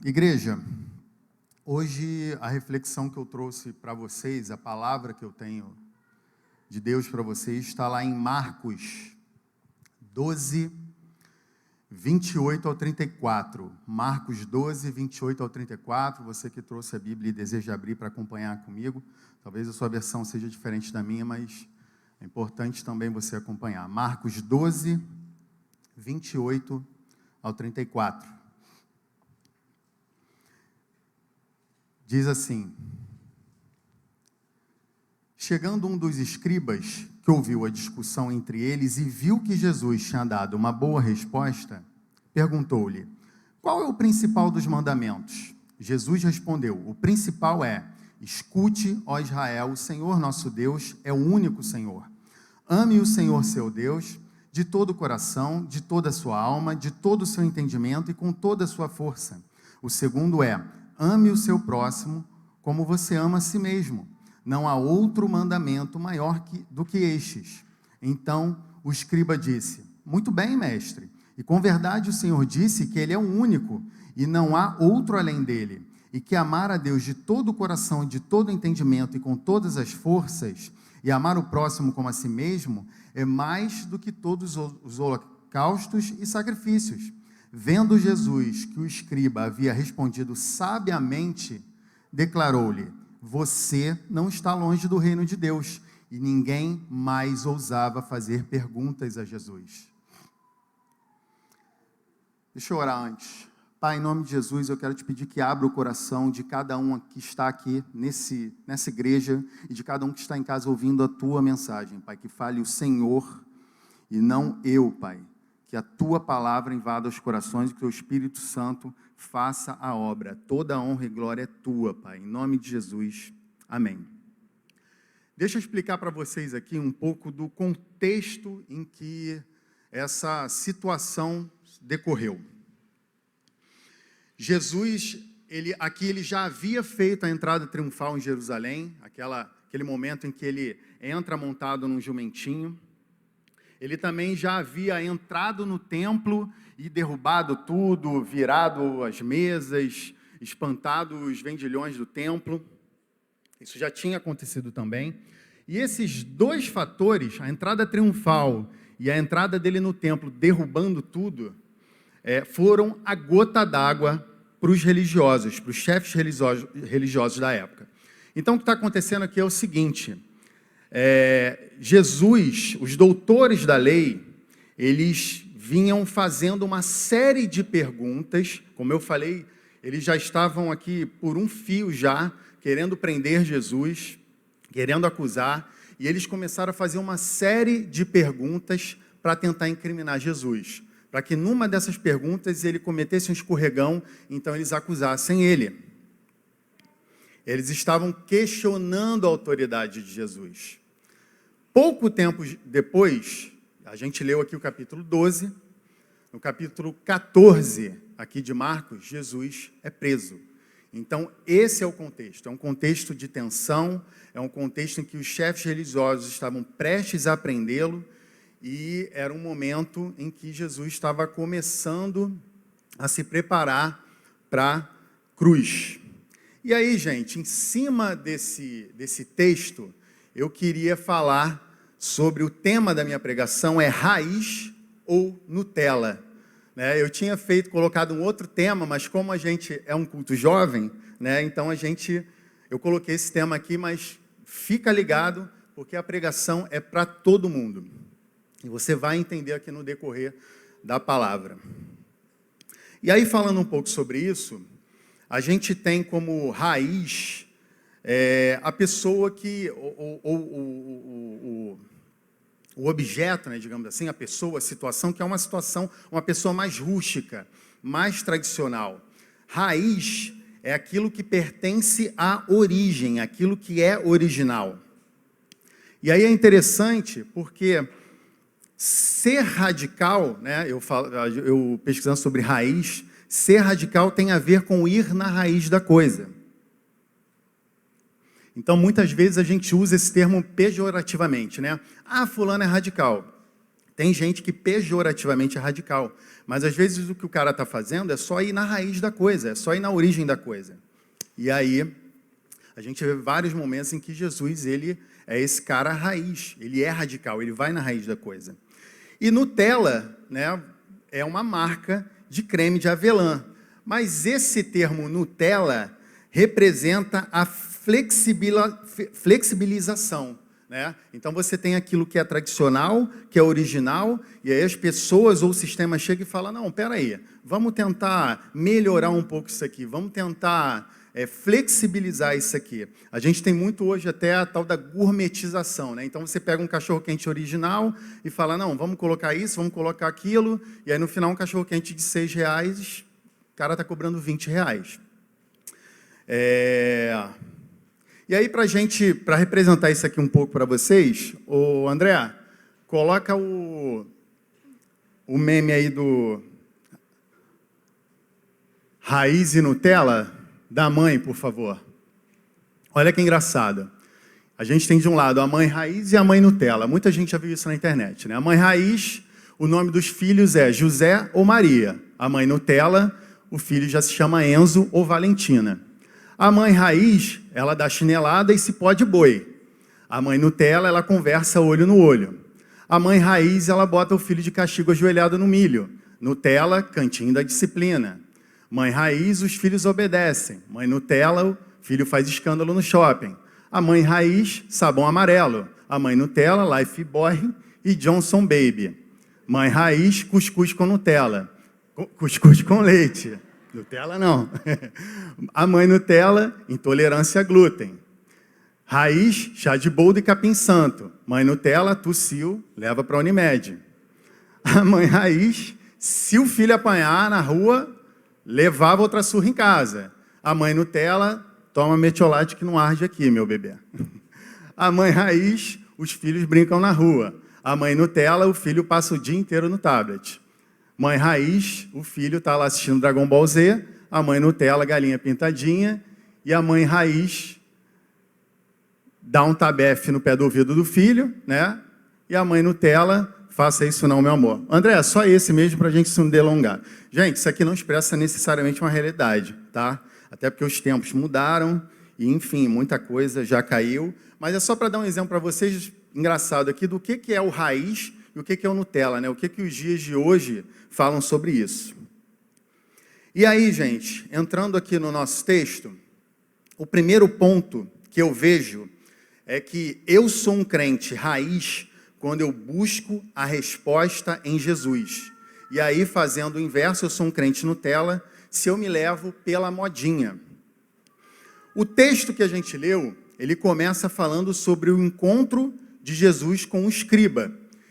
Igreja, hoje a reflexão que eu trouxe para vocês, a palavra que eu tenho de Deus para vocês, está lá em Marcos 12, 28 ao 34. Marcos 12, 28 ao 34. Você que trouxe a Bíblia e deseja abrir para acompanhar comigo, talvez a sua versão seja diferente da minha, mas é importante também você acompanhar. Marcos 12, 28 ao 34. Diz assim: chegando um dos escribas, que ouviu a discussão entre eles e viu que Jesus tinha dado uma boa resposta, perguntou-lhe: qual é o principal dos mandamentos? Jesus respondeu: o principal é: escute, ó Israel, o Senhor nosso Deus é o único Senhor. Ame o Senhor seu Deus de todo o coração, de toda a sua alma, de todo o seu entendimento e com toda a sua força. O segundo é: ame o seu próximo como você ama a si mesmo. Não há outro mandamento maior do que estes. Então o escriba disse: muito bem, mestre. E com verdade o Senhor disse que Ele é o único e não há outro além dele. E que amar a Deus de todo o coração, de todo o entendimento e com todas as forças, e amar o próximo como a si mesmo, é mais do que todos os holocaustos e sacrifícios. Vendo Jesus que o escriba havia respondido sabiamente, declarou-lhe: você não está longe do reino de Deus. E ninguém mais ousava fazer perguntas a Jesus. Deixa eu orar antes. Pai, em nome de Jesus, eu quero te pedir que abra o coração de cada um que está aqui nessa igreja e de cada um que está em casa ouvindo a tua mensagem, Pai. Que fale o Senhor e não eu, Pai. Que a tua palavra invada os corações e que o Espírito Santo faça a obra. Toda a honra e glória é tua, Pai. Em nome de Jesus. Amém. Deixa eu explicar para vocês aqui um pouco do contexto em que essa situação decorreu. Jesus, ele já havia feito a entrada triunfal em Jerusalém, aquele momento em que ele entra montado num jumentinho. Ele também já havia entrado no templo e derrubado tudo, virado as mesas, espantado os vendilhões do templo. Isso já tinha acontecido também. E esses dois fatores, a entrada triunfal e a entrada dele no templo, derrubando tudo, foram a gota d'água para os religiosos, para os chefes religiosos da época. Então, o que está acontecendo aqui é o seguinte: Jesus, os doutores da lei, eles vinham fazendo uma série de perguntas. Como eu falei, eles já estavam aqui por um fio já, querendo prender Jesus, querendo acusar, e eles começaram a fazer uma série de perguntas para tentar incriminar Jesus, para que numa dessas perguntas ele cometesse um escorregão, então eles acusassem ele. Eles estavam questionando a autoridade de Jesus. Pouco tempo depois, a gente leu aqui o capítulo 12, no capítulo 14 aqui de Marcos, Jesus é preso. Então, esse é o contexto. É um contexto de tensão, é um contexto em que os chefes religiosos estavam prestes a prendê-lo e era um momento em que Jesus estava começando a se preparar para a cruz. E aí, gente, em cima desse texto, eu queria falar sobre o tema da minha pregação, é raiz ou Nutella. Eu tinha colocado um outro tema, mas como a gente é um culto jovem, então eu coloquei esse tema aqui, mas fica ligado, porque a pregação é para todo mundo. E você vai entender aqui no decorrer da palavra. E aí, falando um pouco sobre isso, a gente tem como raiz a pessoa que, o objeto, digamos assim, a pessoa, a situação, que é uma pessoa mais rústica, mais tradicional. Raiz é aquilo que pertence à origem, aquilo que é original. E aí é interessante porque ser radical, eu pesquisando sobre raiz, ser radical tem a ver com ir na raiz da coisa. Então, muitas vezes a gente usa esse termo pejorativamente, né? Ah, fulano é radical. Tem gente que pejorativamente é radical, mas às vezes o que o cara está fazendo é só ir na raiz da coisa, é só ir na origem da coisa. E aí, a gente vê vários momentos em que Jesus, ele é esse cara raiz, ele é radical, ele vai na raiz da coisa. E Nutella, né, é uma marca de creme de avelã, mas esse termo Nutella representa a flexibilização, né? Então você tem aquilo que é tradicional, que é original, e aí as pessoas ou o sistema chega e fala, não, peraí, vamos tentar melhorar um pouco isso aqui, vamos tentar flexibilizar isso aqui. A gente tem muito hoje até a tal da gourmetização, né? Então você pega um cachorro-quente original e fala, não, vamos colocar isso, vamos colocar aquilo, e aí no final um cachorro-quente de R$6, o cara está cobrando R$20. E aí, para representar isso aqui um pouco para vocês, o André, coloca o meme aí do Raiz e Nutella da mãe, por favor. Olha que engraçado. A gente tem de um lado a mãe Raiz e a mãe Nutella. Muita gente já viu isso na internet, né? A mãe Raiz, o nome dos filhos é José ou Maria. A mãe Nutella, o filho já se chama Enzo ou Valentina. A mãe Raiz, ela dá chinelada e cipó de boi. A mãe Nutella, ela conversa olho no olho. A mãe Raiz, ela bota o filho de castigo ajoelhado no milho. Nutella, cantinho da disciplina. Mãe Raiz, os filhos obedecem. Mãe Nutella, o filho faz escândalo no shopping. A mãe Raiz, sabão amarelo. A mãe Nutella, Life Boy e Johnson Baby. Mãe Raiz, cuscuz com Nutella. Cuscuz com leite. Nutella não. A mãe Nutella, intolerância a glúten. Raiz, chá de boldo e capim santo. Mãe Nutella, tossiu, leva para a Unimed. A mãe Raiz, se o filho apanhar na rua, levava outra surra em casa. A mãe Nutella, toma metiolate que não arde aqui, meu bebê. A mãe Raiz, os filhos brincam na rua. A mãe Nutella, o filho passa o dia inteiro no tablet. Mãe Raiz, o filho está lá assistindo Dragon Ball Z, a mãe Nutella, galinha pintadinha, e a mãe Raiz dá um tabefe no pé do ouvido do filho, né? E a mãe Nutella, faça isso não, meu amor. André, só esse mesmo para a gente se não delongar. Gente, isso aqui não expressa necessariamente uma realidade, tá? Até porque os tempos mudaram, e enfim, muita coisa já caiu, mas é só para dar um exemplo para vocês, engraçado aqui, do que é o Raiz e o que é o Nutella, né? O que os dias de hoje falam sobre isso. E aí, gente, entrando aqui no nosso texto, o primeiro ponto que eu vejo é que eu sou um crente raiz quando eu busco a resposta em Jesus. E aí, fazendo o inverso, eu sou um crente Nutella se eu me levo pela modinha. O texto que a gente leu, ele começa falando sobre o encontro de Jesus com o escriba.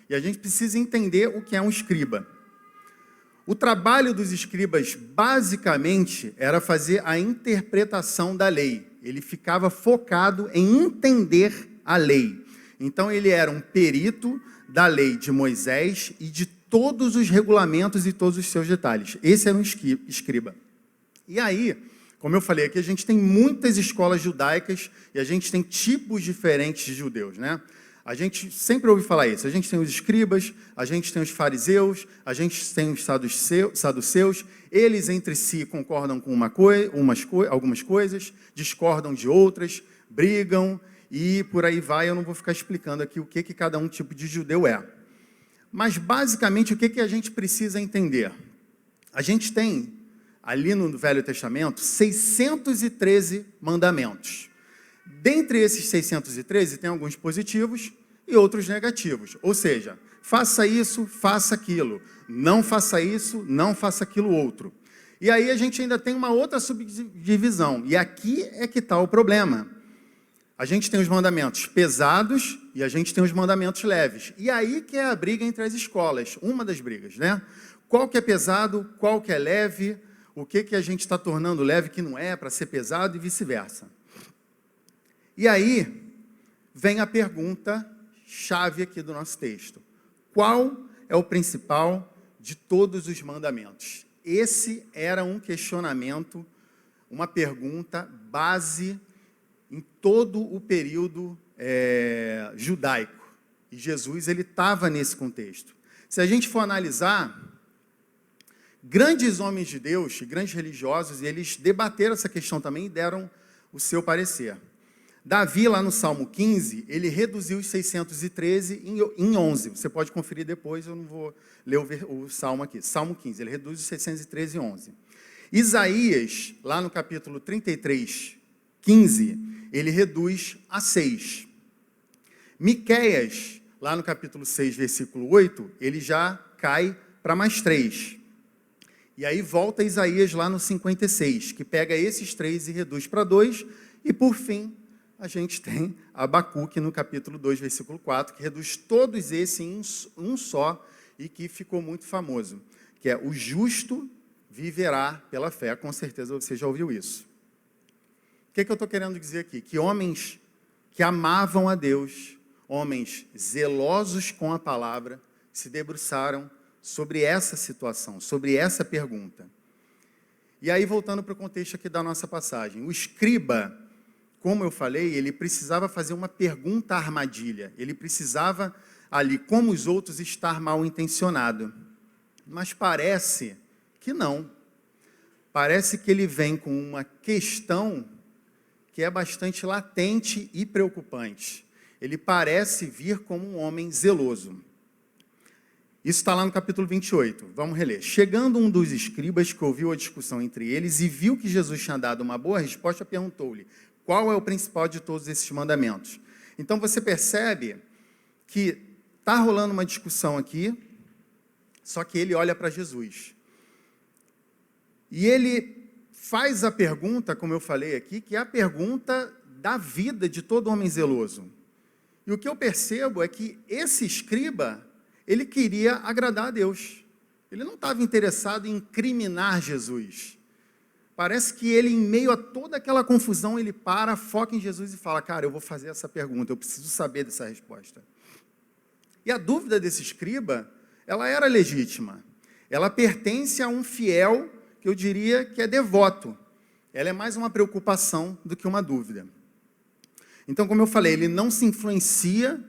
E a gente precisa entender o que é um escriba. O trabalho dos escribas, basicamente, era fazer a interpretação da lei. Ele ficava focado em entender a lei. Então, ele era um perito da lei de Moisés e de todos os regulamentos e todos os seus detalhes. Esse era um escriba. E aí, como eu falei aqui, a gente tem muitas escolas judaicas e a gente tem tipos diferentes de judeus, né? A gente sempre ouve falar isso. A gente tem os escribas, a gente tem os fariseus, a gente tem os saduceus. Eles entre si concordam com algumas coisas, discordam de outras, brigam e por aí vai. Eu não vou ficar explicando aqui o que cada um tipo de judeu é. Mas basicamente o que a gente precisa entender? A gente tem ali no Velho Testamento 613 mandamentos. Dentre esses 613, tem alguns positivos e outros negativos. Ou seja, faça isso, faça aquilo. Não faça isso, não faça aquilo outro. E aí a gente ainda tem uma outra subdivisão. E aqui é que está o problema. A gente tem os mandamentos pesados e a gente tem os mandamentos leves. E aí que é a briga entre as escolas. Uma das brigas, né? Qual que é pesado, qual que é leve, o que a gente está tornando leve que não é para ser pesado e vice-versa. E aí, vem a pergunta-chave aqui do nosso texto. Qual é o principal de todos os mandamentos? Esse era um questionamento, uma pergunta base em todo o período judaico. E Jesus, ele estava nesse contexto. Se a gente for analisar, grandes homens de Deus, grandes religiosos, eles debateram essa questão também e deram o seu parecer. Davi, lá no Salmo 15, ele reduziu os 613 em 11. Você pode conferir depois, eu não vou ler o Salmo aqui. Salmo 15, ele reduz os 613 em 11. Isaías, lá no capítulo 33, 15, ele reduz a 6. Miqueias, lá no capítulo 6, versículo 8, ele já cai para mais 3. E aí volta Isaías lá no 56, que pega esses 3 e reduz para 2. E por fim, a gente tem Abacuque no capítulo 2, versículo 4, que reduz todos esses em um só e que ficou muito famoso, que é: o justo viverá pela fé. Com certeza você já ouviu isso. O que eu estou querendo dizer aqui? Que homens que amavam a Deus, homens zelosos com a palavra, se debruçaram sobre essa situação, sobre essa pergunta. E aí, voltando para o contexto aqui da nossa passagem, o escriba, como eu falei, ele precisava fazer uma pergunta armadilha, ele precisava ali, como os outros, estar mal intencionado. Mas parece que não. Parece que ele vem com uma questão que é bastante latente e preocupante. Ele parece vir como um homem zeloso. Isso está lá no capítulo 28. Vamos reler. Chegando um dos escribas que ouviu a discussão entre eles e viu que Jesus tinha dado uma boa resposta, perguntou-lhe: qual é o principal de todos esses mandamentos? Então você percebe que está rolando uma discussão aqui, só que ele olha para Jesus. E ele faz a pergunta, como eu falei aqui, que é a pergunta da vida de todo homem zeloso. E o que eu percebo é que esse escriba, ele queria agradar a Deus. Ele não estava interessado em incriminar Jesus. Parece que ele, em meio a toda aquela confusão, ele para, foca em Jesus e fala: cara, eu vou fazer essa pergunta, eu preciso saber dessa resposta. E a dúvida desse escriba, ela era legítima. Ela pertence a um fiel, que eu diria que é devoto. Ela é mais uma preocupação do que uma dúvida. Então, como eu falei, ele não se influencia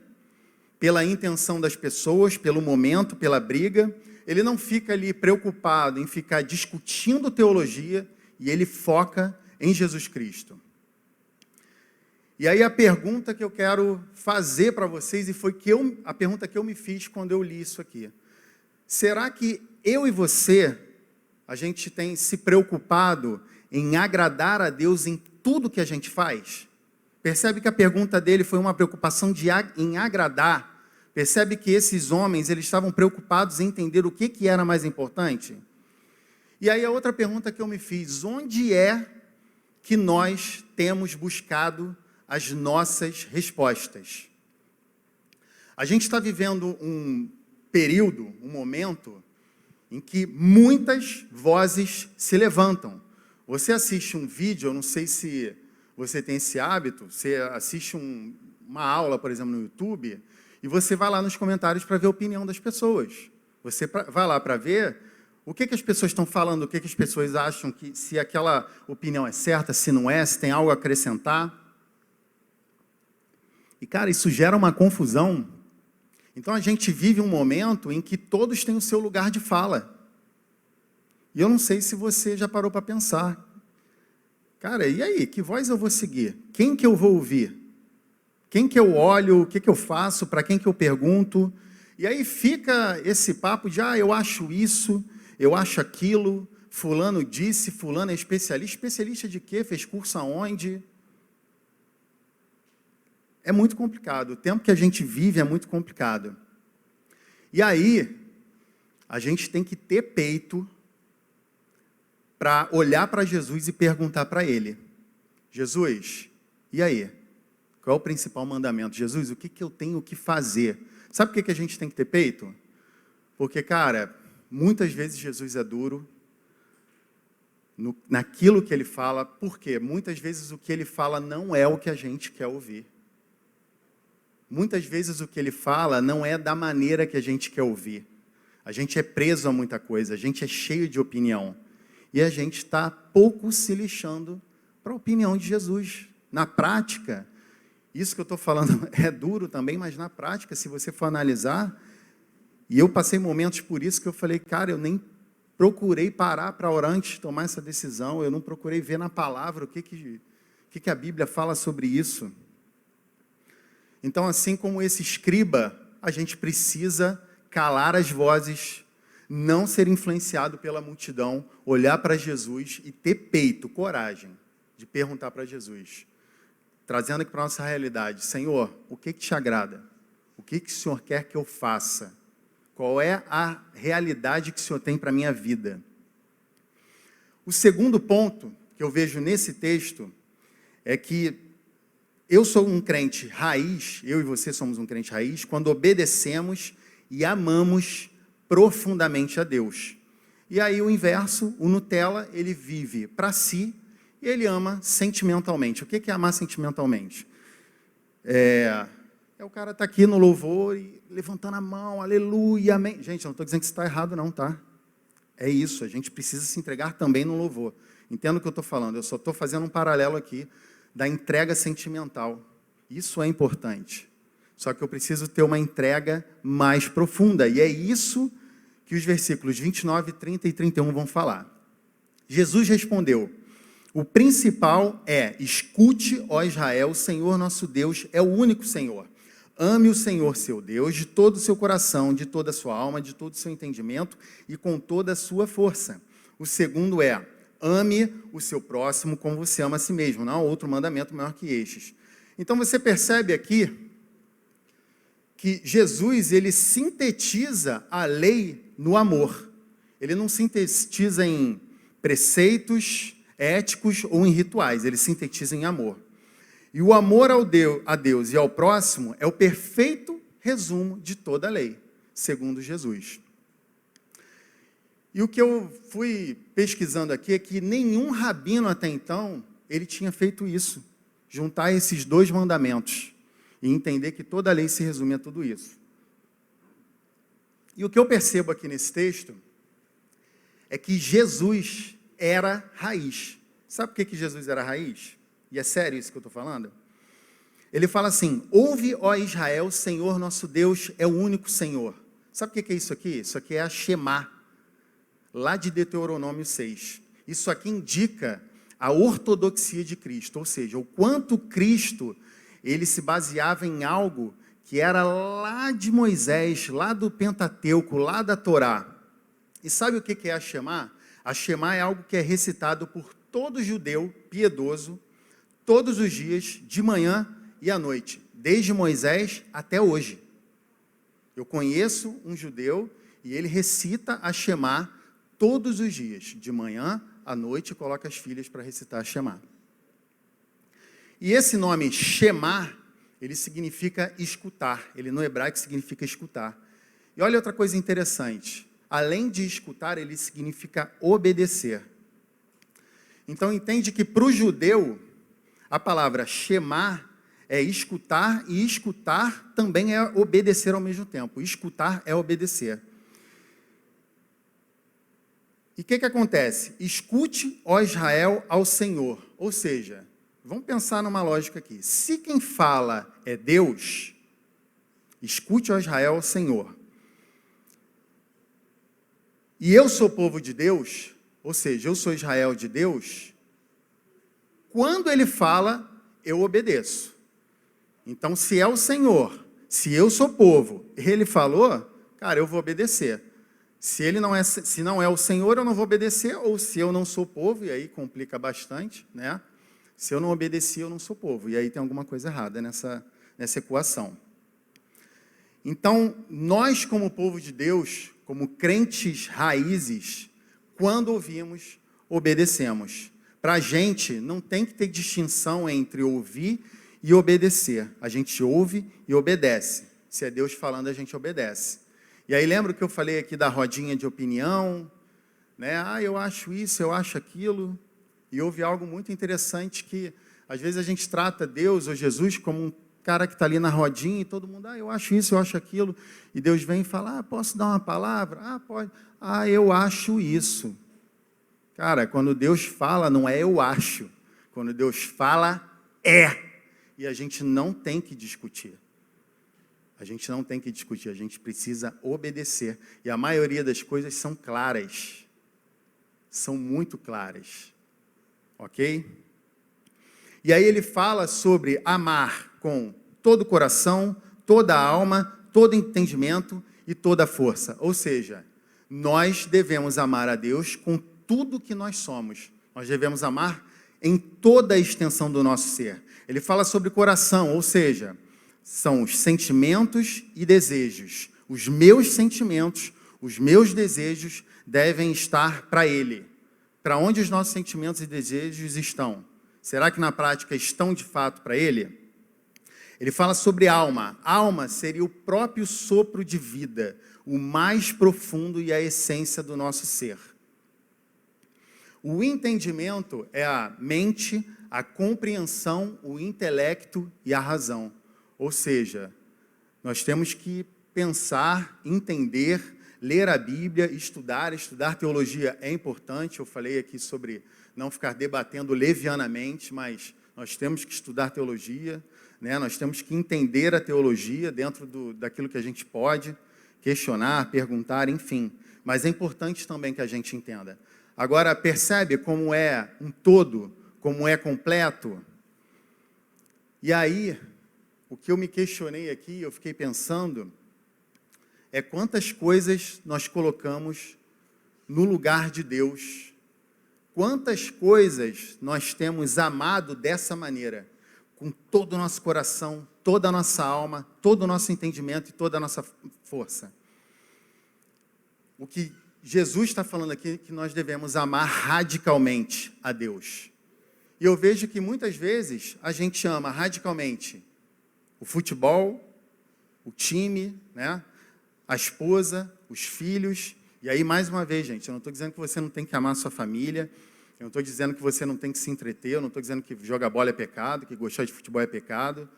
pela intenção das pessoas, pelo momento, pela briga. Ele não fica ali preocupado em ficar discutindo teologia, e ele foca em Jesus Cristo. E aí a pergunta que eu quero fazer para vocês, e foi a pergunta que eu me fiz quando eu li isso aqui: será que eu e você, a gente tem se preocupado em agradar a Deus em tudo que a gente faz? Percebe que a pergunta dele foi uma preocupação em agradar. Percebe que esses homens, eles estavam preocupados em entender o que era mais importante? E aí a outra pergunta que eu me fiz: onde é que nós temos buscado as nossas respostas? A gente está vivendo um período, um momento, em que muitas vozes se levantam. Você assiste um vídeo, eu não sei se você tem esse hábito, você assiste uma aula, por exemplo, no YouTube, e você vai lá nos comentários para ver a opinião das pessoas. Você vai lá para ver o que as pessoas estão falando, o que as pessoas acham, que se aquela opinião é certa, se não é, se tem algo a acrescentar. E, cara, isso gera uma confusão. Então, a gente vive um momento em que todos têm o seu lugar de fala. E eu não sei se você já parou para pensar. Cara, e aí? Que voz eu vou seguir? Quem que eu vou ouvir? Quem que eu olho? O que que eu faço? Para quem que eu pergunto? E aí fica esse papo de: eu acho isso, eu acho aquilo, fulano disse, fulano é especialista. Especialista de quê? Fez curso aonde? É muito complicado. O tempo que a gente vive é muito complicado. E aí, a gente tem que ter peito para olhar para Jesus e perguntar para ele: Jesus, e aí? Qual é o principal mandamento? Jesus, o que eu tenho que fazer? Sabe por que a gente tem que ter peito? Porque, cara, muitas vezes Jesus é duro naquilo que ele fala. Por quê? Muitas vezes o que ele fala não é o que a gente quer ouvir. Muitas vezes o que ele fala não é da maneira que a gente quer ouvir. A gente é preso a muita coisa, a gente é cheio de opinião. E a gente está pouco se lixando para a opinião de Jesus. Na prática, isso que eu estou falando é duro também, mas na prática, se você for analisar, E eu passei momentos por isso que eu falei, cara, eu nem procurei parar para orar antes de tomar essa decisão, eu não procurei ver na palavra o que a Bíblia fala sobre isso. Então, assim como esse escriba, a gente precisa calar as vozes, não ser influenciado pela multidão, olhar para Jesus e ter peito, coragem de perguntar para Jesus, trazendo aqui para a nossa realidade, Senhor, o que te agrada? O que o Senhor quer que eu faça? Qual é a realidade que o Senhor tem para a minha vida? O segundo ponto que eu vejo nesse texto é que eu sou um crente raiz, eu e você somos um crente raiz, quando obedecemos e amamos profundamente a Deus. E aí o inverso, o Nutella, ele vive para si e ele ama sentimentalmente. O que é amar sentimentalmente? O cara está aqui no louvor e levantando a mão, aleluia, amém. Gente, eu não estou dizendo que isso está errado não, tá? É isso, a gente precisa se entregar também no louvor. Entenda o que eu estou falando, eu só estou fazendo um paralelo aqui da entrega sentimental. Isso é importante. Só que eu preciso ter uma entrega mais profunda. E é isso que os versículos 29, 30 e 31 vão falar. Jesus respondeu, o principal é, escute, ó Israel, o Senhor nosso Deus é o único Senhor. Ame o Senhor seu Deus de todo o seu coração, de toda a sua alma, de todo o seu entendimento e com toda a sua força. O segundo é, ame o seu próximo como você ama a si mesmo. Não há outro mandamento maior que estes. Então você percebe aqui que Jesus, ele sintetiza a lei no amor. Ele não sintetiza em preceitos éticos ou em rituais, ele sintetiza em amor. E o amor a Deus e ao próximo é o perfeito resumo de toda a lei, segundo Jesus. E o que eu fui pesquisando aqui é que nenhum rabino até então, ele tinha feito isso, juntar esses dois mandamentos e entender que toda a lei se resume a tudo isso. E o que eu percebo aqui nesse texto é que Jesus era raiz. Sabe por que Jesus era raiz? E é sério isso que eu estou falando? Ele fala assim, ouve, ó Israel, Senhor nosso Deus é o único Senhor. Sabe o que é isso aqui? Isso aqui é a Shema, lá de Deuteronômio 6. Isso aqui indica a ortodoxia de Cristo, ou seja, o quanto Cristo ele se baseava em algo que era lá de Moisés, lá do Pentateuco, lá da Torá. E sabe o que é a Shema? A Shema é algo que é recitado por todo judeu piedoso, todos os dias, de manhã e à noite, desde Moisés até hoje. Eu conheço um judeu e ele recita a Shema todos os dias, de manhã à noite, e coloca as filhas para recitar a Shema. E esse nome Shema, ele significa escutar, ele no hebraico significa escutar. E olha outra coisa interessante, além de escutar, ele significa obedecer. Então entende que para o judeu, a palavra Shema é escutar, e escutar também é obedecer ao mesmo tempo. Escutar é obedecer. E o que acontece? Escute, ó Israel, ao Senhor. Ou seja, vamos pensar numa lógica aqui. Se quem fala é Deus, escute, ó Israel, ao Senhor. E eu sou povo de Deus, ou seja, eu sou Israel de Deus, quando ele fala, eu obedeço. Então, se é o Senhor, se eu sou povo, ele falou, cara, eu vou obedecer. Se não é o Senhor, eu não vou obedecer, ou se eu não sou povo, e aí complica bastante, né? Se eu não obedeci, eu não sou povo. E aí tem alguma coisa errada nessa equação. Então, nós como povo de Deus, como crentes raízes, quando ouvimos, obedecemos. Para a gente, não tem que ter distinção entre ouvir e obedecer. A gente ouve e obedece. Se é Deus falando, a gente obedece. E aí lembra que eu falei aqui da rodinha de opinião, né? Eu acho isso, eu acho aquilo. E houve algo muito interessante que, às vezes, a gente trata Deus ou Jesus como um cara que está ali na rodinha e todo mundo, eu acho isso, eu acho aquilo. E Deus vem e fala, posso dar uma palavra? Pode. Eu acho isso. Cara, quando Deus fala, não é eu acho. Quando Deus fala, é. E a gente não tem que discutir. A gente não tem que discutir, a gente precisa obedecer. E a maioria das coisas são claras. São muito claras. Ok? E aí ele fala sobre amar com todo o coração, toda a alma, todo entendimento e toda a força. Ou seja, nós devemos amar a Deus com tudo que nós somos. Nós devemos amar em toda a extensão do nosso ser. Ele fala sobre coração, ou seja, são os sentimentos e desejos. Os meus sentimentos, os meus desejos devem estar para Ele. Para onde os nossos sentimentos e desejos estão? Será que na prática estão de fato para Ele? Ele fala sobre alma. Alma seria o próprio sopro de vida, o mais profundo e a essência do nosso ser. O entendimento é a mente, a compreensão, o intelecto e a razão. Ou seja, nós temos que pensar, entender, ler a Bíblia, estudar teologia é importante. Eu falei aqui sobre não ficar debatendo levianamente, mas nós temos que estudar teologia, né? Nós temos que entender a teologia dentro daquilo que a gente pode, questionar, perguntar, enfim. Mas é importante também que a gente entenda. Agora, percebe como é um todo, como é completo? E aí, o que eu me questionei aqui, eu fiquei pensando, é quantas coisas nós colocamos no lugar de Deus. Quantas coisas nós temos amado dessa maneira, com todo o nosso coração, toda a nossa alma, todo o nosso entendimento e toda a nossa força. O que Jesus está falando aqui é que nós devemos amar radicalmente a Deus. E eu vejo que muitas vezes a gente ama radicalmente o futebol, o time, né? A esposa, os filhos. E aí, mais uma vez, gente, eu não estou dizendo que você não tem que amar a sua família, eu não estou dizendo que você não tem que se entreter, eu não estou dizendo que jogar bola é pecado, que gostar de futebol é pecado,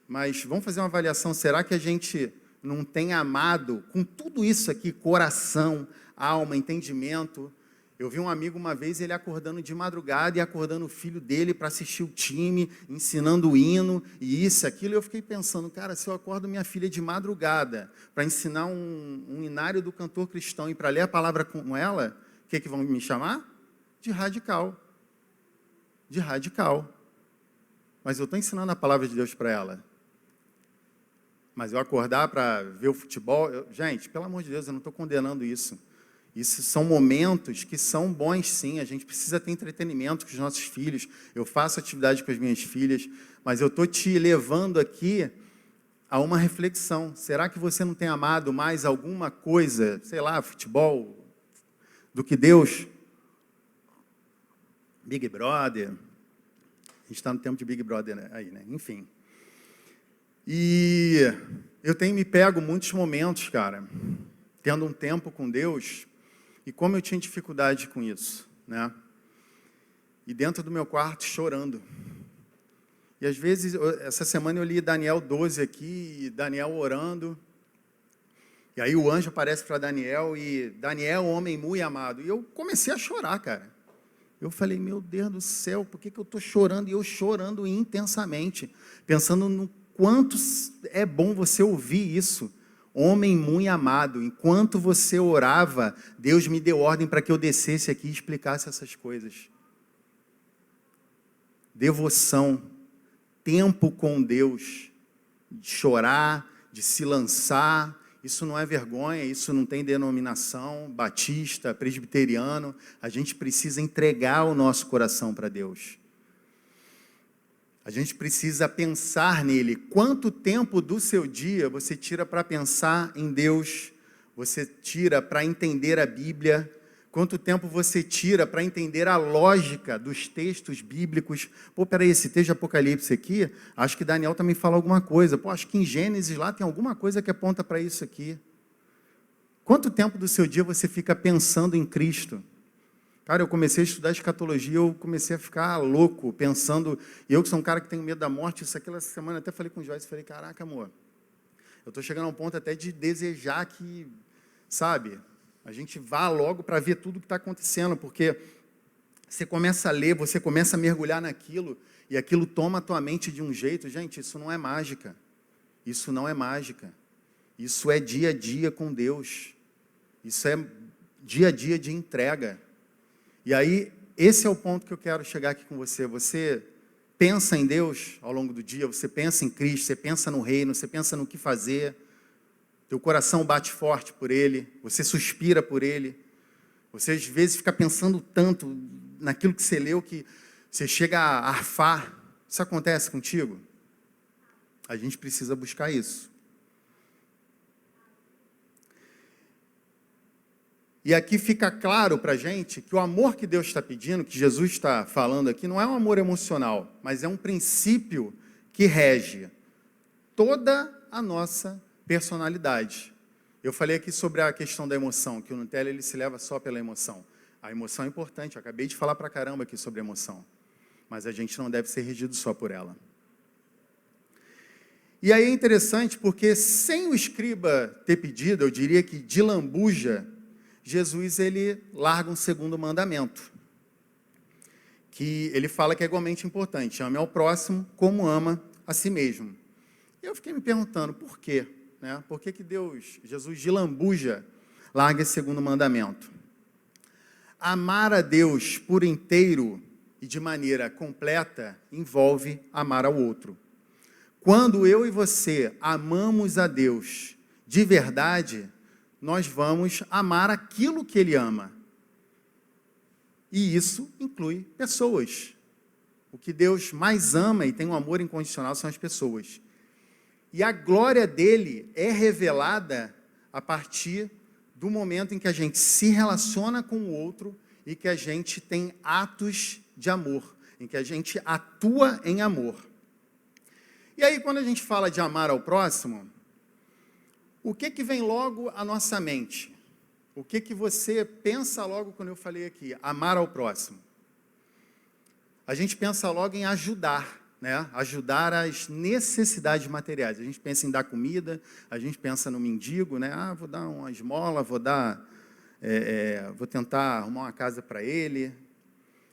mas vamos fazer uma avaliação, será que a gente não tem amado com tudo isso aqui, coração, alma, entendimento? Eu vi um amigo uma vez, ele acordando de madrugada e acordando o filho dele para assistir o time, ensinando o hino, e isso, aquilo, e eu fiquei pensando, cara, se eu acordo minha filha de madrugada para ensinar um hinário do cantor cristão e para ler a palavra com ela, o que vão me chamar? De radical. De radical. Mas eu estou ensinando a palavra de Deus para ela. Mas eu acordar para ver o futebol, gente, pelo amor de Deus, eu não estou condenando isso. Isso são momentos que são bons, sim. A gente precisa ter entretenimento com os nossos filhos. Eu faço atividade com as minhas filhas, mas eu estou te levando aqui a uma reflexão. Será que você não tem amado mais alguma coisa, sei lá, futebol, do que Deus? Big Brother. A gente está no tempo de Big Brother, né? Aí, né? Enfim. E eu tenho me pego muitos momentos, cara, tendo um tempo com Deus, e como eu tinha dificuldade com isso, né? E dentro do meu quarto, chorando. E às vezes, essa semana eu li Daniel 12 aqui, e Daniel orando, e aí o anjo aparece para Daniel, e Daniel, homem muito amado. E eu comecei a chorar, cara. Eu falei, meu Deus do céu, por que eu estou chorando? E eu chorando intensamente, pensando no quanto é bom você ouvir isso. Homem muito amado, enquanto você orava, Deus me deu ordem para que eu descesse aqui e explicasse essas coisas. Devoção, tempo com Deus, de chorar, de se lançar, isso não é vergonha, isso não tem denominação, batista, presbiteriano, a gente precisa entregar o nosso coração para Deus. A gente precisa pensar nele. Quanto tempo do seu dia você tira para pensar em Deus? Você tira para entender a Bíblia? Quanto tempo você tira para entender a lógica dos textos bíblicos? Pô, peraí, esse texto de Apocalipse aqui, acho que Daniel também fala alguma coisa. Pô, acho que em Gênesis lá tem alguma coisa que aponta para isso aqui. Quanto tempo do seu dia você fica pensando em Cristo? Cara, eu comecei a estudar escatologia, eu comecei a ficar louco, pensando, e eu que sou um cara que tenho medo da morte, isso aqui, essa semana, até falei com o Joyce, falei, caraca, amor, eu estou chegando a um ponto até de desejar que, sabe, a gente vá logo para ver tudo que está acontecendo, porque você começa a ler, você começa a mergulhar naquilo, e aquilo toma a tua mente de um jeito, gente, isso não é mágica, isso não é mágica. Isso é dia a dia com Deus. Isso é dia a dia de entrega. E aí, esse é o ponto que eu quero chegar aqui com você. Você pensa em Deus ao longo do dia, você pensa em Cristo, você pensa no reino, você pensa no que fazer. Teu coração bate forte por Ele, você suspira por Ele. Você às vezes fica pensando tanto naquilo que você leu que você chega a arfar. Isso acontece contigo? A gente precisa buscar isso. E aqui fica claro para a gente que o amor que Deus está pedindo, que Jesus está falando aqui, não é um amor emocional, mas é um princípio que rege toda a nossa personalidade. Eu falei aqui sobre a questão da emoção, que o Nutella ele se leva só pela emoção. A emoção é importante, eu acabei de falar pra caramba aqui sobre emoção, mas a gente não deve ser regido só por ela. E aí é interessante porque sem o escriba ter pedido, eu diria que de lambuja, Jesus ele larga um segundo mandamento, que ele fala que é igualmente importante, ame ao próximo como ama a si mesmo. E eu fiquei me perguntando, por quê? Né? Por que Jesus de lambuja, larga esse segundo mandamento? Amar a Deus por inteiro e de maneira completa envolve amar ao outro. Quando eu e você amamos a Deus de verdade, nós vamos amar aquilo que Ele ama. E isso inclui pessoas. O que Deus mais ama e tem um amor incondicional são as pessoas. E a glória dele é revelada a partir do momento em que a gente se relaciona com o outro e que a gente tem atos de amor, em que a gente atua em amor. E aí, quando a gente fala de amar ao próximo, o que vem logo à nossa mente? O que você pensa logo quando eu falei aqui, amar ao próximo? A gente pensa logo em ajudar, né? Ajudar as necessidades materiais. A gente pensa em dar comida, a gente pensa no mendigo, né? Vou dar uma esmola, vou tentar arrumar uma casa para ele.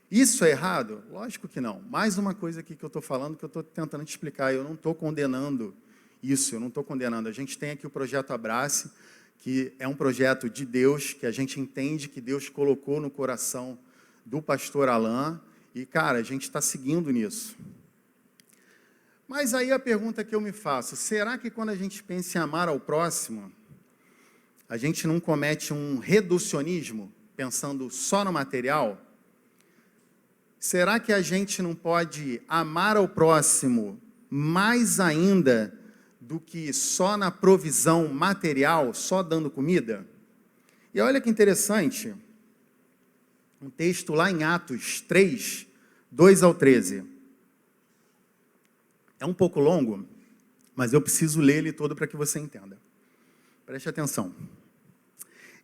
Isso é errado? Lógico que não. Mais uma coisa aqui que eu estou falando, que eu estou tentando te explicar, eu não estou condenando isso, eu não estou condenando. A gente tem aqui o Projeto Abrace, que é um projeto de Deus, que a gente entende que Deus colocou no coração do pastor Alain, e, cara, a gente está seguindo nisso. Mas aí a pergunta que eu me faço, será que quando a gente pensa em amar ao próximo, a gente não comete um reducionismo, pensando só no material? Será que a gente não pode amar ao próximo mais ainda do que só na provisão material, só dando comida? E olha que interessante, um texto lá em Atos 3, 2 ao 13. É um pouco longo, mas eu preciso ler ele todo para que você entenda. Preste atenção.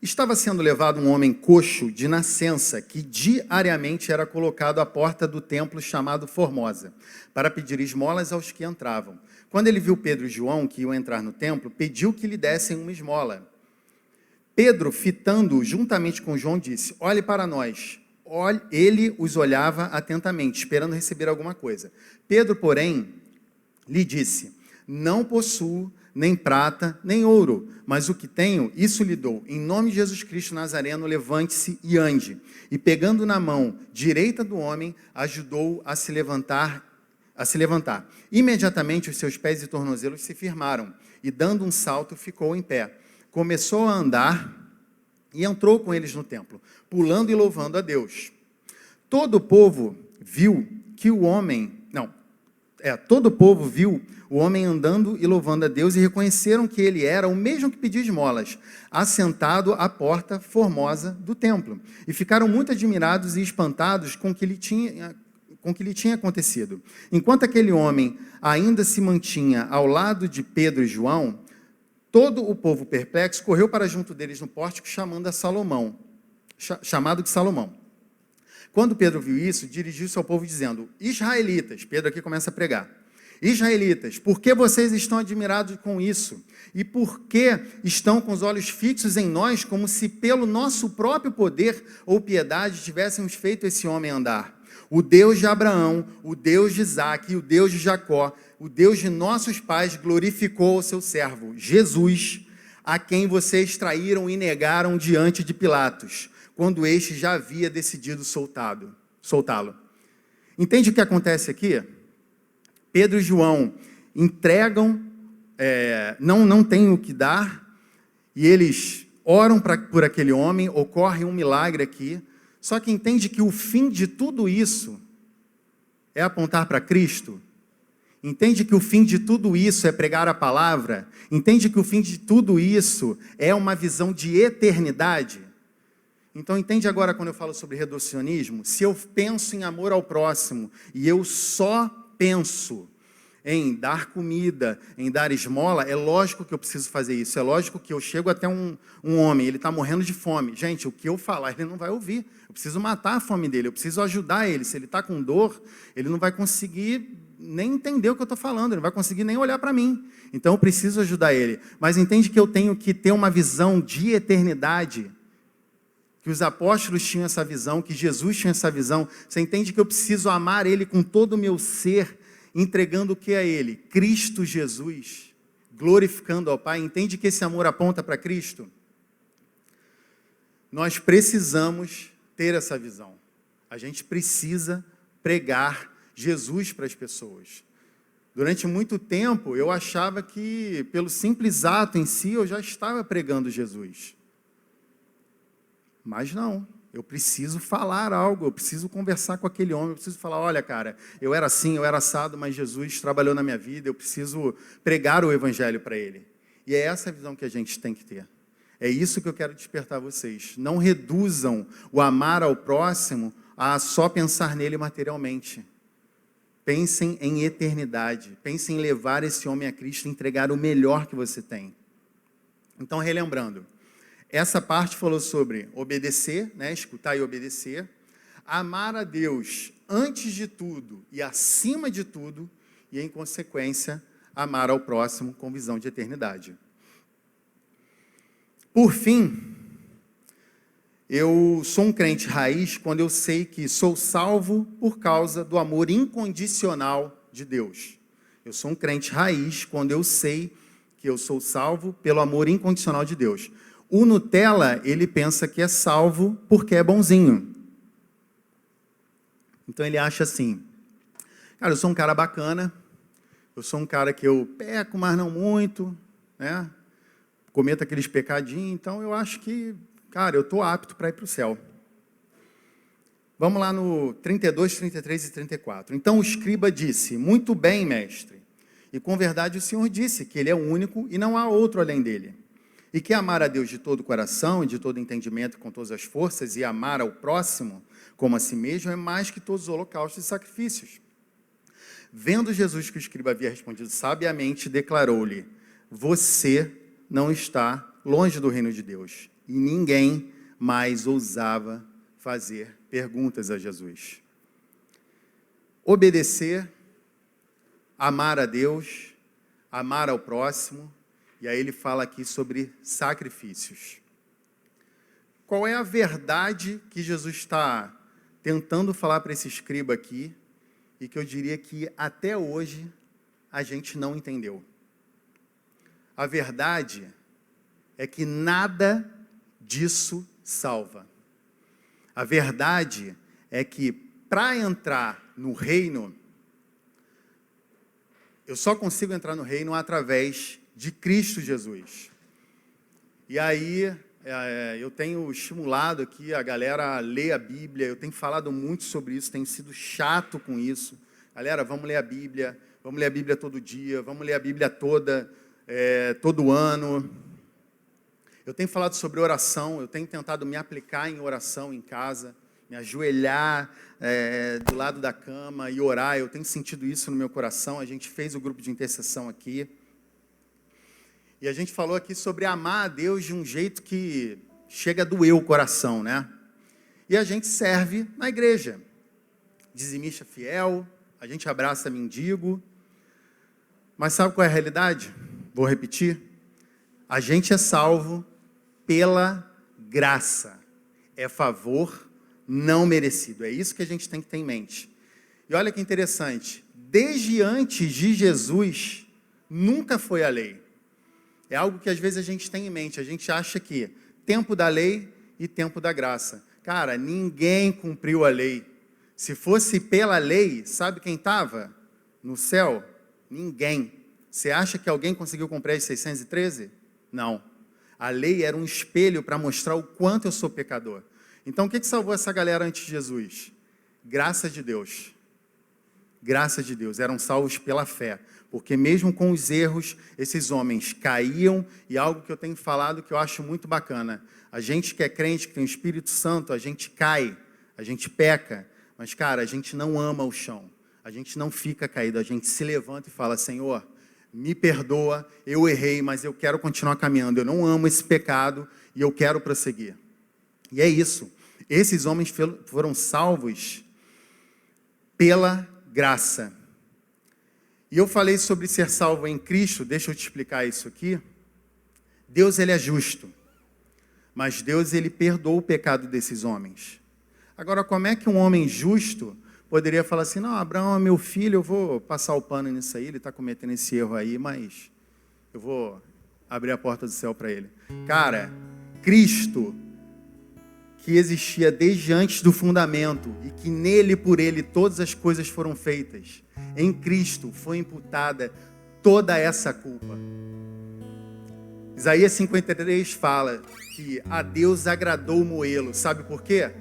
Estava sendo levado um homem coxo de nascença, que diariamente era colocado à porta do templo chamado Formosa, para pedir esmolas aos que entravam. Quando ele viu Pedro e João, que iam entrar no templo, pediu que lhe dessem uma esmola. Pedro, fitando-o juntamente com João, disse, olhe para nós. Ele os olhava atentamente, esperando receber alguma coisa. Pedro, porém, lhe disse, não possuo nem prata, nem ouro, mas o que tenho, isso lhe dou. Em nome de Jesus Cristo Nazareno, levante-se e ande. E pegando na mão direita do homem, ajudou-o a se levantar. Imediatamente os seus pés e tornozelos se firmaram, e dando um salto, ficou em pé. Começou a andar e entrou com eles no templo, pulando e louvando a Deus. Todo o povo viu o homem andando e louvando a Deus e reconheceram que ele era o mesmo que pedia esmolas, assentado à porta formosa do templo. E ficaram muito admirados e espantados com o que lhe tinha acontecido. Enquanto aquele homem ainda se mantinha ao lado de Pedro e João, todo o povo perplexo correu para junto deles no pórtico chamado de Salomão. Quando Pedro viu isso, dirigiu-se ao povo dizendo, israelitas, Pedro aqui começa a pregar, israelitas, por que vocês estão admirados com isso? E por que estão com os olhos fixos em nós, como se pelo nosso próprio poder ou piedade tivéssemos feito esse homem andar? O Deus de Abraão, o Deus de Isaque e o Deus de Jacó o Deus de nossos pais glorificou o seu servo, Jesus, a quem vocês traíram e negaram diante de Pilatos, quando este já havia decidido soltá-lo. Entende o que acontece aqui? Pedro e João entregam, não têm o que dar, e eles oram por aquele homem, ocorre um milagre aqui, só que entende que o fim de tudo isso é apontar para Cristo? Entende que o fim de tudo isso é pregar a palavra? Entende que o fim de tudo isso é uma visão de eternidade? Então entende agora quando eu falo sobre reducionismo? Se eu penso em amor ao próximo e eu só penso em dar comida, em dar esmola, é lógico que eu preciso fazer isso. É lógico que eu chego até um homem, ele está morrendo de fome. Gente, o que eu falar, ele não vai ouvir. Eu preciso matar a fome dele, eu preciso ajudar ele. Se ele está com dor, ele não vai conseguir nem entender o que eu estou falando, ele não vai conseguir nem olhar para mim. Então eu preciso ajudar ele. Mas entende que eu tenho que ter uma visão de eternidade, que os apóstolos tinham essa visão, que Jesus tinha essa visão. Você entende que eu preciso amar ele com todo o meu ser, entregando o que a ele? Cristo Jesus, glorificando ao Pai. Entende que esse amor aponta para Cristo? Nós precisamos ter essa visão. A gente precisa pregar Jesus para as pessoas. Durante muito tempo, eu achava que, pelo simples ato em si, eu já estava pregando Jesus. Mas não, eu preciso falar algo, eu preciso conversar com aquele homem, eu preciso falar, olha cara, eu era assim, eu era assado, mas Jesus trabalhou na minha vida, eu preciso pregar o evangelho para ele. E é essa a visão que a gente tem que ter. É isso que eu quero despertar vocês. Não reduzam o amar ao próximo a só pensar nele materialmente. Pensem em eternidade, pensem em levar esse homem a Cristo e entregar o melhor que você tem. Então, relembrando, essa parte falou sobre obedecer, né, escutar e obedecer, amar a Deus antes de tudo e acima de tudo, e em consequência, amar ao próximo com visão de eternidade. Por fim, eu sou um crente raiz quando eu sei que sou salvo por causa do amor incondicional de Deus. Eu sou um crente raiz quando eu sei que eu sou salvo pelo amor incondicional de Deus. O Nutella, ele pensa que é salvo porque é bonzinho. Então ele acha assim, cara, eu sou um cara bacana, eu sou um cara que eu peco, mas não muito, né? Cometo aqueles pecadinhos, então eu acho que, cara, eu estou apto para ir para o céu. Vamos lá no 32, 33 e 34. Então o escriba disse, muito bem, mestre, e com verdade o Senhor disse que ele é o único e não há outro além dele. E que amar a Deus de todo o coração e de todo entendimento com todas as forças e amar ao próximo como a si mesmo é mais que todos os holocaustos e sacrifícios. Vendo Jesus que o escriba havia respondido sabiamente, declarou-lhe, você não está longe do reino de Deus. E ninguém mais ousava fazer perguntas a Jesus. Obedecer, amar a Deus, amar ao próximo, e aí ele fala aqui sobre sacrifícios. Qual é a verdade que Jesus está tentando falar para esse escriba aqui, e que eu diria que até hoje a gente não entendeu? A verdade é que nada disso salva. A verdade é que para entrar no reino, eu só consigo entrar no reino através de Cristo Jesus. E aí, eu tenho estimulado aqui a galera a ler a Bíblia, eu tenho falado muito sobre isso, tenho sido chato com isso. Galera, vamos ler a Bíblia todo dia, vamos ler a Bíblia todo ano. Eu tenho falado sobre oração, eu tenho tentado me aplicar em oração em casa, me ajoelhar do lado da cama e orar. Eu tenho sentido isso no meu coração. A gente fez o grupo de intercessão aqui. E a gente falou aqui sobre amar a Deus de um jeito que chega a doer o coração, né? E a gente serve na igreja. Dizimista fiel, a gente abraça mendigo. Mas sabe qual é a realidade? Vou repetir. A gente é salvo pela graça. É favor não merecido. É isso que a gente tem que ter em mente. E olha que interessante. desde antes de Jesus, nunca foi a lei. É algo que às vezes a gente tem em mente. A gente acha que tempo da lei e tempo da graça. Cara, ninguém cumpriu a lei. Se fosse pela lei, sabe quem estava no céu? Ninguém. Você acha que alguém conseguiu cumprir as 613? Não. A lei era um espelho para mostrar o quanto eu sou pecador. Então, o que salvou essa galera antes de Jesus? Graça de Deus. Graça de Deus. Eram salvos pela fé. Porque mesmo com os erros, esses homens caíam. E algo que eu tenho falado que eu acho muito bacana. A gente que é crente, que tem o Espírito Santo, a gente cai, a gente peca. Mas, cara, a gente não ama o chão. A gente não fica caído. A gente se levanta e fala, Senhor, me perdoa, eu errei, mas eu quero continuar caminhando. Eu não amo esse pecado e eu quero prosseguir. E é isso. Esses homens foram salvos pela graça. E eu falei sobre ser salvo em Cristo, deixa eu te explicar isso aqui. Deus, ele é justo, mas Deus, ele perdoou o pecado desses homens. Agora, como é que um homem justo poderia falar assim, não, Abraão é meu filho, eu vou passar o pano nisso aí, ele está cometendo esse erro aí, mas eu vou abrir a porta do céu para ele. Cara, Cristo, que existia desde antes do fundamento, e que nele, por ele, todas as coisas foram feitas, em Cristo foi imputada toda essa culpa. Isaías 53 fala que a Deus agradou moê-lo, sabe por quê?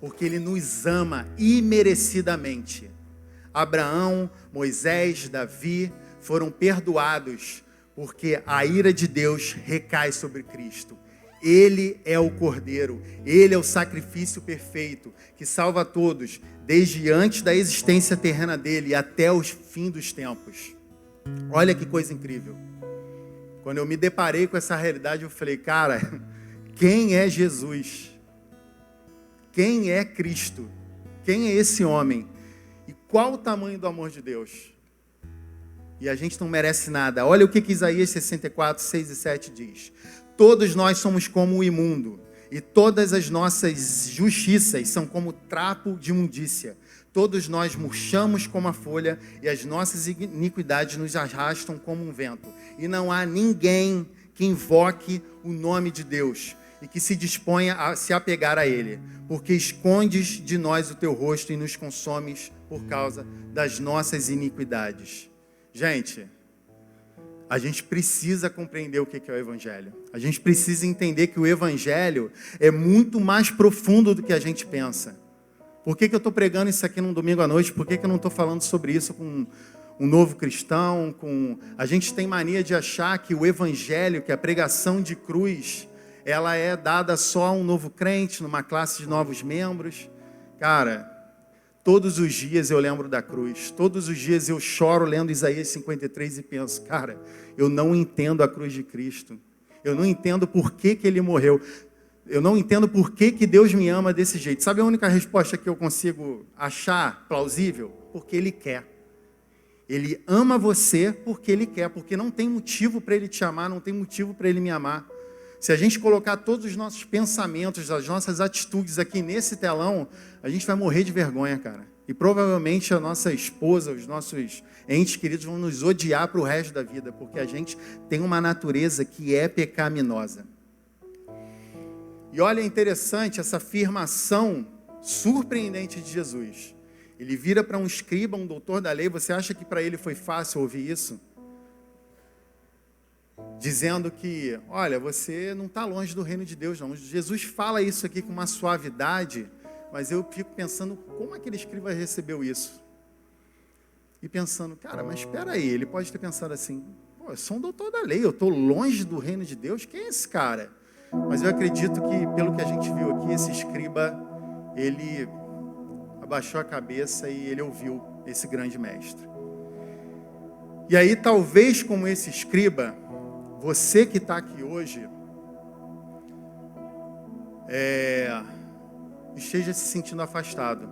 Porque ele nos ama imerecidamente. Abraão, Moisés, Davi foram perdoados porque a ira de Deus recai sobre Cristo. Ele é o Cordeiro, ele é o sacrifício perfeito que salva todos, desde antes da existência terrena dele até o fim dos tempos. Olha que coisa incrível. Quando eu me deparei com essa realidade, eu falei, cara, quem é Jesus? Quem é Cristo? Quem é esse homem? E qual o tamanho do amor de Deus? E a gente não merece nada. Olha o que Isaías 64, 6 e 7 diz. Todos nós somos como o imundo, e todas as nossas justiças são como trapo de imundícia. Todos nós murchamos como a folha, e as nossas iniquidades nos arrastam como um vento. E não há ninguém que invoque o nome de Deus, e que se disponha a se apegar a Ele, porque escondes de nós o teu rosto e nos consomes por causa das nossas iniquidades. Gente, a gente precisa compreender o que é o Evangelho. A gente precisa entender que o Evangelho é muito mais profundo do que a gente pensa. Por que eu estou pregando isso aqui num domingo à noite? Por que eu não estou falando sobre isso com um novo cristão? A gente tem mania de achar que o Evangelho, que a pregação de cruz, ela é dada só a um novo crente, numa classe de novos membros. Cara, todos os dias eu lembro da cruz. Todos os dias eu choro lendo Isaías 53 e penso, cara, eu não entendo a cruz de Cristo. Eu não entendo por que Ele morreu. Eu não entendo por que Deus me ama desse jeito. Sabe a única resposta que eu consigo achar plausível? Porque Ele quer. Ele ama você porque Ele quer. Porque não tem motivo para Ele te amar, não tem motivo para Ele me amar. Se a gente colocar todos os nossos pensamentos, as nossas atitudes aqui nesse telão, a gente vai morrer de vergonha, cara. E provavelmente a nossa esposa, os nossos entes queridos vão nos odiar para o resto da vida, porque a gente tem uma natureza que é pecaminosa. E olha, é interessante essa afirmação surpreendente de Jesus. Ele vira para um escriba, um doutor da lei. Você acha que para ele foi fácil ouvir isso? Dizendo que, olha, você não está longe do reino de Deus, não. Jesus fala isso aqui com uma suavidade, mas eu fico pensando, como aquele escriba recebeu isso? E pensando, cara, mas espera aí, ele pode ter pensado assim, pô, eu sou um doutor da lei, eu estou longe do reino de Deus, quem é esse cara? Mas eu acredito que, pelo que a gente viu aqui, esse escriba, ele abaixou a cabeça e ele ouviu esse grande mestre. E aí, talvez como esse escriba, você que está aqui hoje, esteja se sentindo afastado.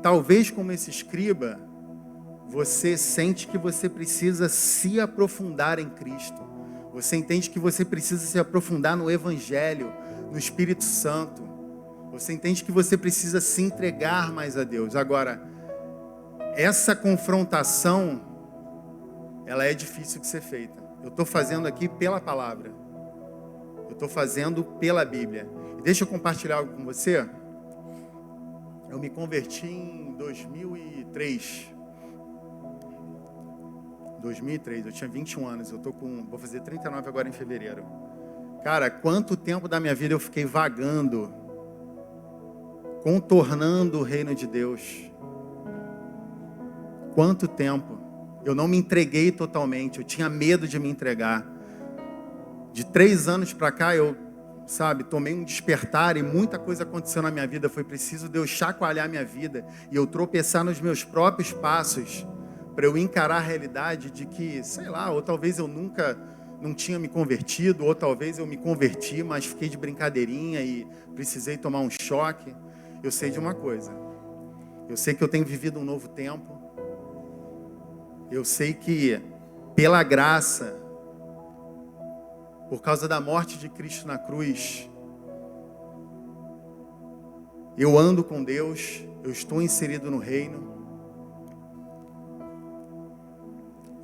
Talvez como esse escriba, você sente que você precisa se aprofundar em Cristo. Você entende que você precisa se aprofundar no Evangelho, no Espírito Santo. Você entende que você precisa se entregar mais a Deus. Agora, essa confrontação, ela é difícil de ser feita. Eu estou fazendo aqui pela palavra. Eu estou fazendo pela Bíblia. E deixa eu compartilhar algo com você. Eu me converti em 2003. 2003, eu tinha 21 anos. Vou fazer 39 agora em fevereiro. Cara, quanto tempo da minha vida eu fiquei vagando, contornando o reino de Deus. Quanto tempo. Eu não me entreguei totalmente, eu tinha medo de me entregar. De 3 anos para cá, eu, tomei um despertar e muita coisa aconteceu na minha vida. Foi preciso Deus chacoalhar minha vida e eu tropeçar nos meus próprios passos para eu encarar a realidade de que, ou talvez eu nunca não tinha me convertido, ou talvez eu me converti, mas fiquei de brincadeirinha e precisei tomar um choque. Eu sei de uma coisa. Eu sei que eu tenho vivido um novo tempo. Eu sei que, pela graça, por causa da morte de Cristo na cruz, eu ando com Deus, eu estou inserido no reino.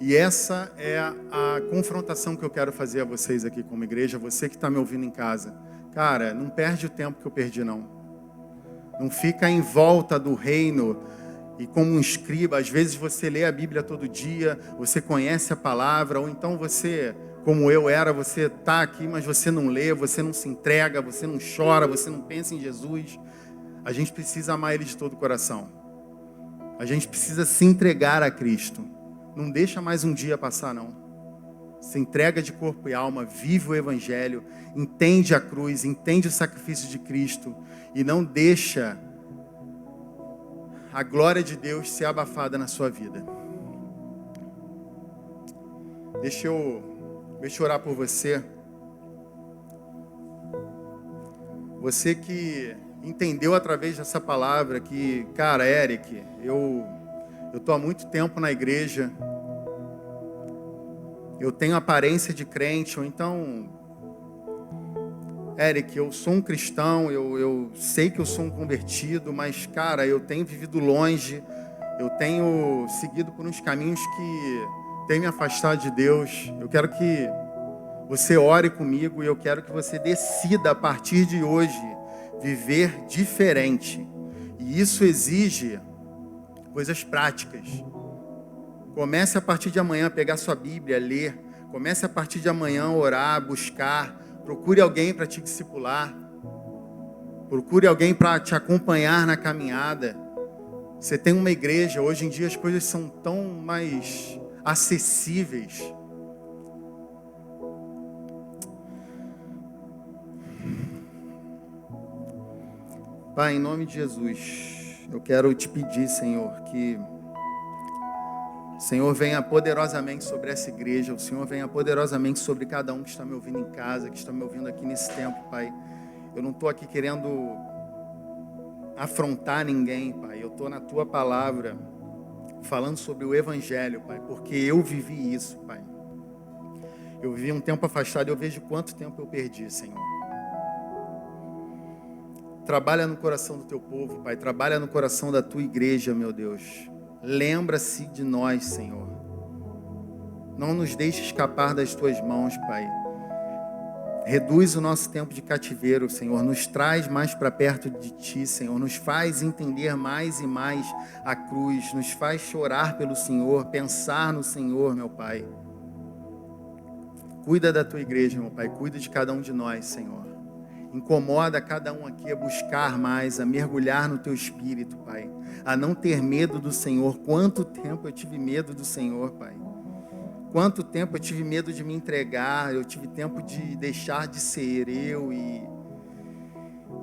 E essa é a confrontação que eu quero fazer a vocês aqui como igreja, você que está me ouvindo em casa. Cara, não perde o tempo que eu perdi, não. Não fica em volta do reino e como um escriba. Às vezes você lê a Bíblia todo dia, você conhece a palavra, ou então você, como eu era, você está aqui, mas você não lê, você não se entrega, você não chora, você não pensa em Jesus. A gente precisa amar Ele de todo o coração. A gente precisa se entregar a Cristo. Não deixa mais um dia passar, não. Se entrega de corpo e alma, vive o Evangelho, entende a cruz, entende o sacrifício de Cristo e não deixa a glória de Deus ser abafada na sua vida. Deixa eu orar por você. Você que entendeu através dessa palavra que, cara, Eric, eu estou há muito tempo na igreja, eu tenho aparência de crente, ou então, Eric, eu sou um cristão, eu sei que eu sou um convertido, mas, cara, eu tenho vivido longe, eu tenho seguido por uns caminhos que têm me afastado de Deus. Eu quero que você ore comigo e eu quero que você decida, a partir de hoje, viver diferente. E isso exige coisas práticas. Comece a partir de amanhã a pegar sua Bíblia, ler. Comece a partir de amanhã a orar, buscar. Procure alguém para te discipular. Procure alguém para te acompanhar na caminhada. Você tem uma igreja. Hoje em dia as coisas são tão mais acessíveis. Pai, em nome de Jesus, eu quero te pedir, Senhor, que o Senhor venha poderosamente sobre essa igreja, o Senhor venha poderosamente sobre cada um que está me ouvindo em casa, que está me ouvindo aqui nesse tempo, Pai. Eu não estou aqui querendo afrontar ninguém, Pai. Eu estou na Tua palavra, falando sobre o Evangelho, Pai, porque eu vivi isso, Pai. Eu vivi um tempo afastado e eu vejo quanto tempo eu perdi, Senhor. Trabalha no coração do Teu povo, Pai. Trabalha no coração da Tua igreja, meu Deus. Lembra-se de nós, Senhor. Não nos deixe escapar das Tuas mãos, Pai. Reduz o nosso tempo de cativeiro, Senhor. Nos traz mais para perto de Ti, Senhor. Nos faz entender mais e mais a cruz. Nos faz chorar pelo Senhor, pensar no Senhor, meu Pai. Cuida da Tua igreja, meu Pai. Cuida de cada um de nós, Senhor. Incomoda cada um aqui a buscar mais, a mergulhar no Teu Espírito, Pai. A não ter medo do Senhor. Quanto tempo eu tive medo do Senhor, Pai. Quanto tempo eu tive medo de me entregar. Eu tive tempo de deixar de ser eu e...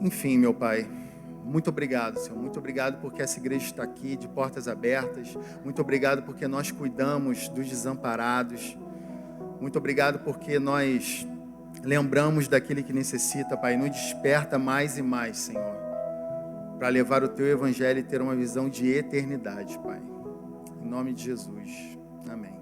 Enfim, meu Pai. Muito obrigado, Senhor. Muito obrigado porque essa igreja está aqui de portas abertas. Muito obrigado porque nós cuidamos dos desamparados. Muito obrigado porque nós... lembramos daquele que necessita, Pai. Nos desperta mais e mais, Senhor, para levar o Teu Evangelho e ter uma visão de eternidade, Pai. Em nome de Jesus. Amém.